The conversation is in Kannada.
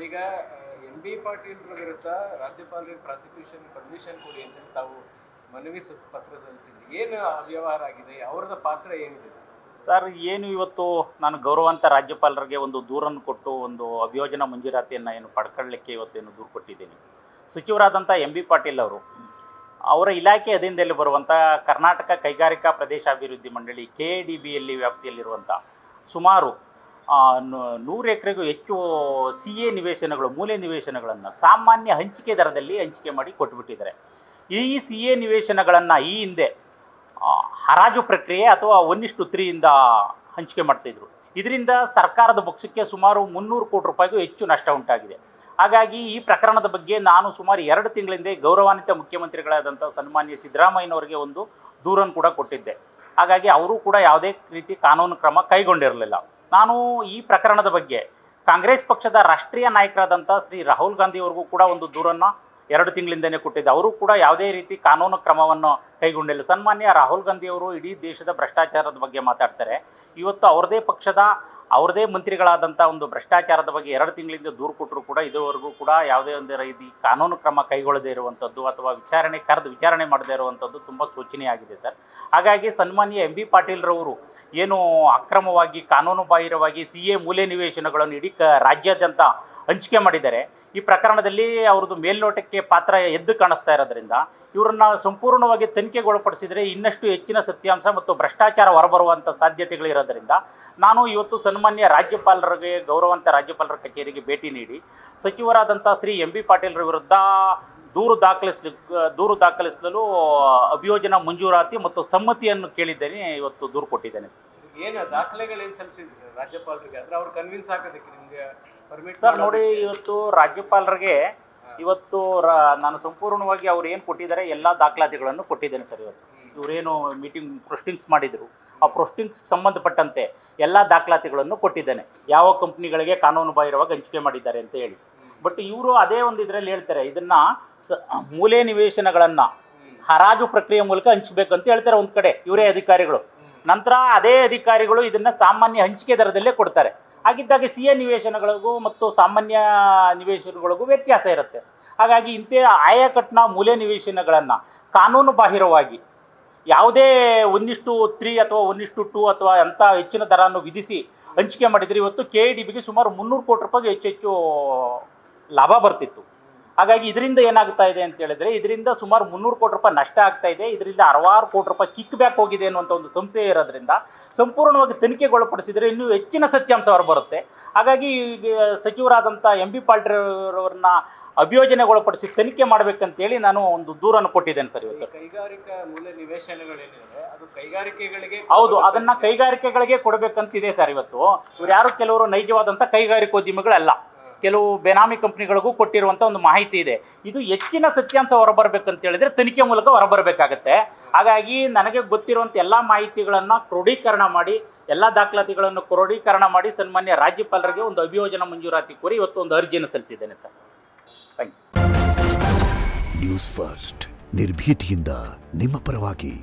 ಈಗ MB ಪಾಟೀಲ್ ವಿರುದ್ಧ ರಾಜ್ಯಪಾಲರಿಗೆ ಪ್ರಾಸಿಕ್ಯೂಷನ್ ಪರ್ಮಿಷನ್ ಕೊಡಿ ಅಂತ ತಾವು ಮನವಿ ಪತ್ರ ಸಲ್ಲಿಸಿದ್ರಿ. ಏನು ಅವ್ಯವಹಾರ ಆಗಿದೆ, ಅವರದ ಪಾತ್ರ ಏನಿದೆ ಸರ್? ಏನು ಇವತ್ತು ನಾನು ಗೌರವಾಂತ ರಾಜ್ಯಪಾಲರಿಗೆ ಒಂದು ದೂರನ್ನು ಕೊಟ್ಟು ಒಂದು ಅಭಿಯೋಜನಾ ಮಂಜೂರಾತಿಯನ್ನು ಏನು ಪಡ್ಕೊಳ್ಳಲಿಕ್ಕೆ ಇವತ್ತೇನು ದೂರು ಕೊಟ್ಟಿದ್ದೀನಿ. ಸಚಿವರಾದಂಥ MB ಪಾಟೀಲ್ ಅವರು ಅವರ ಇಲಾಖೆ ಅಧೀನದಲ್ಲಿ ಬರುವಂಥ ಕರ್ನಾಟಕ ಕೈಗಾರಿಕಾ ಪ್ರದೇಶಾಭಿವೃದ್ಧಿ ಮಂಡಳಿ KADBಯಲ್ಲಿ ವ್ಯಾಪ್ತಿಯಲ್ಲಿರುವಂಥ ಸುಮಾರು 100 ಎಕರೆಗೂ ಹೆಚ್ಚು CA ನಿವೇಶನಗಳು, ಮೂಲೆ ನಿವೇಶನಗಳನ್ನು ಸಾಮಾನ್ಯ ಹಂಚಿಕೆ ದರದಲ್ಲಿ ಹಂಚಿಕೆ ಮಾಡಿ ಕೊಟ್ಟುಬಿಟ್ಟಿದ್ದಾರೆ. ಈ CA ನಿವೇಶನಗಳನ್ನು ಈ ಹಿಂದೆ ಹರಾಜು ಪ್ರಕ್ರಿಯೆ ಅಥವಾ 1:3 ಇಂದ ಹಂಚಿಕೆ ಮಾಡ್ತಾಯಿದ್ರು. ಇದರಿಂದ ಸರ್ಕಾರದ ಬೊಕ್ಕಸಕ್ಕೆ ಸುಮಾರು 300 ಕೋಟಿ ರೂಪಾಯಿಗೂ ಹೆಚ್ಚು ನಷ್ಟ ಉಂಟಾಗಿದೆ. ಹಾಗಾಗಿ ಈ ಪ್ರಕರಣದ ಬಗ್ಗೆ ನಾನು ಸುಮಾರು 2 ತಿಂಗಳಿಂದ ಗೌರವಾನ್ವಿತ ಮುಖ್ಯಮಂತ್ರಿಗಳಾದಂಥ ಸನ್ಮಾನ್ಯ ಸಿದ್ದರಾಮಯ್ಯನವರಿಗೆ ಒಂದು ದೂರನ್ನು ಕೂಡ ಕೊಟ್ಟಿದ್ದೆ. ಹಾಗಾಗಿ ಅವರು ಕೂಡ ಯಾವುದೇ ರೀತಿ ಕಾನೂನು ಕ್ರಮ ಕೈಗೊಂಡಿರಲಿಲ್ಲ. ನಾನು ಈ ಪ್ರಕರಣದ ಬಗ್ಗೆ ಕಾಂಗ್ರೆಸ್ ಪಕ್ಷದ ರಾಷ್ಟ್ರೀಯ ನಾಯಕರಾದಂಥ ಶ್ರೀ ರಾಹುಲ್ ಗಾಂಧಿ ಅವ್ರಿಗೂ ಕೂಡ ಒಂದು ದೂರನ್ನು 2 ತಿಂಗಳಿಂದನೇ ಕೊಟ್ಟಿದ್ದೆ. ಅವರು ಕೂಡ ಯಾವುದೇ ರೀತಿ ಕಾನೂನು ಕ್ರಮವನ್ನು ಕೈಗೊಂಡಿಲ್ಲ. ಸನ್ಮಾನ್ಯ ರಾಹುಲ್ ಗಾಂಧಿ ಅವರು ಇಡೀ ದೇಶದ ಭ್ರಷ್ಟಾಚಾರದ ಬಗ್ಗೆ ಮಾತಾಡ್ತಾರೆ. ಇವತ್ತು ಅವ್ರದೇ ಪಕ್ಷದ ಅವ್ರದೇ ಮಂತ್ರಿಗಳಾದಂಥ ಒಂದು ಭ್ರಷ್ಟಾಚಾರದ ಬಗ್ಗೆ 2 ತಿಂಗಳಿಂದ ದೂರು ಕೊಟ್ಟರು ಕೂಡ ಇದುವರೆಗೂ ಕೂಡ ಯಾವುದೇ ಒಂದು ರೀತಿ ಕಾನೂನು ಕ್ರಮ ಕೈಗೊಳ್ಳದೇ ಇರುವಂಥದ್ದು ಅಥವಾ ವಿಚಾರಣೆ ಮಾಡದೇ ಇರುವಂಥದ್ದು ತುಂಬ ಶೋಚನೀಯವಾಗಿದೆ ಸರ್. ಹಾಗಾಗಿ ಸನ್ಮಾನ್ಯ MB ಪಾಟೀಲ್ರವರು ಏನು ಅಕ್ರಮವಾಗಿ ಕಾನೂನು ಬಾಹಿರವಾಗಿ CA ಮೂಲೆ ನಿವೇಶನಗಳನ್ನು ಇಡೀ ರಾಜ್ಯಾದ್ಯಂತ ಹಂಚಿಕೆ ಮಾಡಿದ್ದಾರೆ. ಈ ಪ್ರಕರಣದಲ್ಲಿ ಅವ್ರದ್ದು ಮೇಲ್ನೋಟಕ್ಕೆ ಪಾತ್ರ ಎದ್ದು ಕಾಣಿಸ್ತಾ ಇರೋದ್ರಿಂದ ಇವರನ್ನು ಸಂಪೂರ್ಣವಾಗಿ ತನಿಖೆಗೊಳಪಡಿಸಿದರೆ ಇನ್ನಷ್ಟು ಹೆಚ್ಚಿನ ಸತ್ಯಾಂಶ ಮತ್ತು ಭ್ರಷ್ಟಾಚಾರ ಹೊರಬರುವಂಥ ಸಾಧ್ಯತೆಗಳಿರೋದ್ರಿಂದ ನಾನು ಇವತ್ತು ಸನ್ಮಾನ್ಯ ರಾಜ್ಯಪಾಲರಿಗೆ, ಗೌರವಾನ್ವಿತ ರಾಜ್ಯಪಾಲರ ಕಚೇರಿಗೆ ಭೇಟಿ ನೀಡಿ ಸಚಿವರಾದಂಥ ಶ್ರೀ MB ಪಾಟೀಲ್ರ ವಿರುದ್ಧ ದೂರು ದಾಖಲಿಸಲು ಅಭಿಯೋಜನಾ ಮಂಜೂರಾತಿ ಮತ್ತು ಸಮ್ಮತಿಯನ್ನು ಕೇಳಿದ್ದೇನೆ. ಇವತ್ತು ದೂರು ಕೊಟ್ಟಿದ್ದೇನೆ. ಏನು ದಾಖಲೆಗಳೇನು ಸಲ್ಲಿಸಿದ್ರು ರಾಜ್ಯಪಾಲರಿಗೆ? ಅಂದರೆ ಅವ್ರು ಕನ್ವಿನ್ಸ್ ಆಗೋದಕ್ಕೆ ನಿಮಗೆ ಪರ್ಮಿಟ್ ಸರ್ ನೋಡಿ, ಇವತ್ತು ರಾಜ್ಯಪಾಲರಿಗೆ ಇವತ್ತು ನಾನು ಸಂಪೂರ್ಣವಾಗಿ ಅವ್ರು ಏನು ಕೊಟ್ಟಿದ್ದಾರೆ ಎಲ್ಲ ದಾಖಲಾತಿಗಳನ್ನು ಕೊಟ್ಟಿದ್ದೇನೆ ಸರ್. ಇವರೇನು ಮೀಟಿಂಗ್ ಪ್ರೊಸ್ಟಿಂಗ್ಸ್ ಮಾಡಿದರು, ಆ ಪ್ರೊಸ್ಟಿಂಗ್ಸ್ ಸಂಬಂಧಪಟ್ಟಂತೆ ಎಲ್ಲ ದಾಖಲಾತಿಗಳನ್ನು ಕೊಟ್ಟಿದ್ದೇನೆ. ಯಾವ ಕಂಪ್ನಿಗಳಿಗೆ ಕಾನೂನು ಬಾಹಿರವಾಗಿ ಹಂಚಿಕೆ ಮಾಡಿದ್ದಾರೆ ಅಂತ ಹೇಳಿ. ಬಟ್ ಇವರು ಅದೇ ಒಂದು ಇದರಲ್ಲಿ ಹೇಳ್ತಾರೆ, ಇದನ್ನು ಮೂಲೆ ನಿವೇಶನಗಳನ್ನು ಹರಾಜು ಪ್ರಕ್ರಿಯೆ ಮೂಲಕ ಹಂಚಬೇಕಂತ ಹೇಳ್ತಾರೆ ಒಂದು ಕಡೆ ಇವರೇ ಅಧಿಕಾರಿಗಳು. ನಂತರ ಅದೇ ಅಧಿಕಾರಿಗಳು ಇದನ್ನು ಸಾಮಾನ್ಯ ಹಂಚಿಕೆ ದರದಲ್ಲೇ ಕೊಡ್ತಾರೆ. ಹಾಗಿದ್ದಾಗ CA ನಿವೇಶನಗಳಿಗೂ ಮತ್ತು ಸಾಮಾನ್ಯ ನಿವೇಶನಗಳಿಗೂ ವ್ಯತ್ಯಾಸ ಇರುತ್ತೆ. ಹಾಗಾಗಿ ಇಂಥ ಆಯಕಟ್ಟಿನ ಮೂಲೆ ನಿವೇಶನಗಳನ್ನು ಕಾನೂನು ಬಾಹಿರವಾಗಿ ಯಾವುದೇ 1:3 ಅಥವಾ 1:2 ಅಥವಾ ಅಂಥ ಹೆಚ್ಚಿನ ದರವನ್ನು ವಿಧಿಸಿ ಹಂಚಿಕೆ ಮಾಡಿದರೆ ಇವತ್ತು KADBಗೆ ಸುಮಾರು 300 ಕೋಟಿ ರೂಪಾಯಿಗೆ ಹೆಚ್ಚು ಲಾಭ ಬರ್ತಿತ್ತು. ಹಾಗಾಗಿ ಇದರಿಂದ ಏನಾಗ್ತಾ ಇದೆ ಅಂತ ಹೇಳಿದ್ರೆ, ಇದರಿಂದ ಸುಮಾರು 300 ಕೋಟಿ ರೂಪಾಯಿ ನಷ್ಟ ಆಗ್ತಾ ಇದೆ. ಇದರಿಂದ 60 ಕೋಟಿ ರೂಪಾಯಿ ಕಿಕ್ ಬ್ಯಾಕ್ ಹೋಗಿದೆ ಅನ್ನುವಂಥ ಒಂದು ಸಂಶಯ ಇರೋದ್ರಿಂದ ಸಂಪೂರ್ಣವಾಗಿ ತನಿಖೆಗೊಳಪಡಿಸಿದರೆ ಇನ್ನೂ ಹೆಚ್ಚಿನ ಸತ್ಯಾಂಶ ಹೊರಬರುತ್ತೆ. ಹಾಗಾಗಿ ಸಚಿವರಾದಂಥ MB ಪಾಟೀಲ್ರವ್ರನ್ನ ಅಭಿಯೋಜನೆಗೊಳಪಡಿಸಿ ತನಿಖೆ ಮಾಡಬೇಕಂತೇಳಿ ನಾನು ಒಂದು ದೂರನ್ನು ಕೊಟ್ಟಿದ್ದೇನೆ ಸರ್. ಇವತ್ತು ಕೈಗಾರಿಕಾ ಮೂಲೆ ನಿವೇಶನಗಳೇನಿದೆ ಅದು ಕೈಗಾರಿಕೆಗಳಿಗೆ, ಹೌದು, ಅದನ್ನು ಕೈಗಾರಿಕೆಗಳಿಗೆ ಕೊಡಬೇಕಂತಿದೆ ಸರ್. ಇವತ್ತು ಇವ್ರು ಯಾರು ಕೆಲವರು ನೈಜವಾದಂಥ ಕೈಗಾರಿಕೋದ್ಯಮಿಗಳಲ್ಲ, ಕೆಲವು ಬೇನಾಮಿ ಕಂಪ್ನಿಗಳಿಗೂ ಕೊಟ್ಟಿರುವಂಥ ಒಂದು ಮಾಹಿತಿ ಇದೆ. ಇದು ಹೆಚ್ಚಿನ ಸತ್ಯಾಂಶ ಹೊರಬರಬೇಕಂತ ಹೇಳಿದ್ರೆ ತನಿಖೆ ಮೂಲಕ ಹೊರಬರಬೇಕಾಗತ್ತೆ. ಹಾಗಾಗಿ ನನಗೆ ಗೊತ್ತಿರುವಂಥ ಎಲ್ಲ ಮಾಹಿತಿಗಳನ್ನು ಕ್ರೋಢೀಕರಣ ಮಾಡಿ, ಎಲ್ಲ ದಾಖಲಾತಿಗಳನ್ನು ಕ್ರೋಢೀಕರಣ ಮಾಡಿ ಸನ್ಮಾನ್ಯ ರಾಜ್ಯಪಾಲರಿಗೆ ಒಂದು ಅಭಿಯೋಜನಾ ಮಂಜೂರಾತಿ ಕೋರಿ ಇವತ್ತು ಒಂದು ಅರ್ಜಿಯನ್ನು ಸಲ್ಲಿಸಿದ್ದೇನೆ sir. Thank you. News first, ನಿರ್ಭೀತಿಯಿಂದ ನಿಮ್ಮ ಪರವಾಗಿ.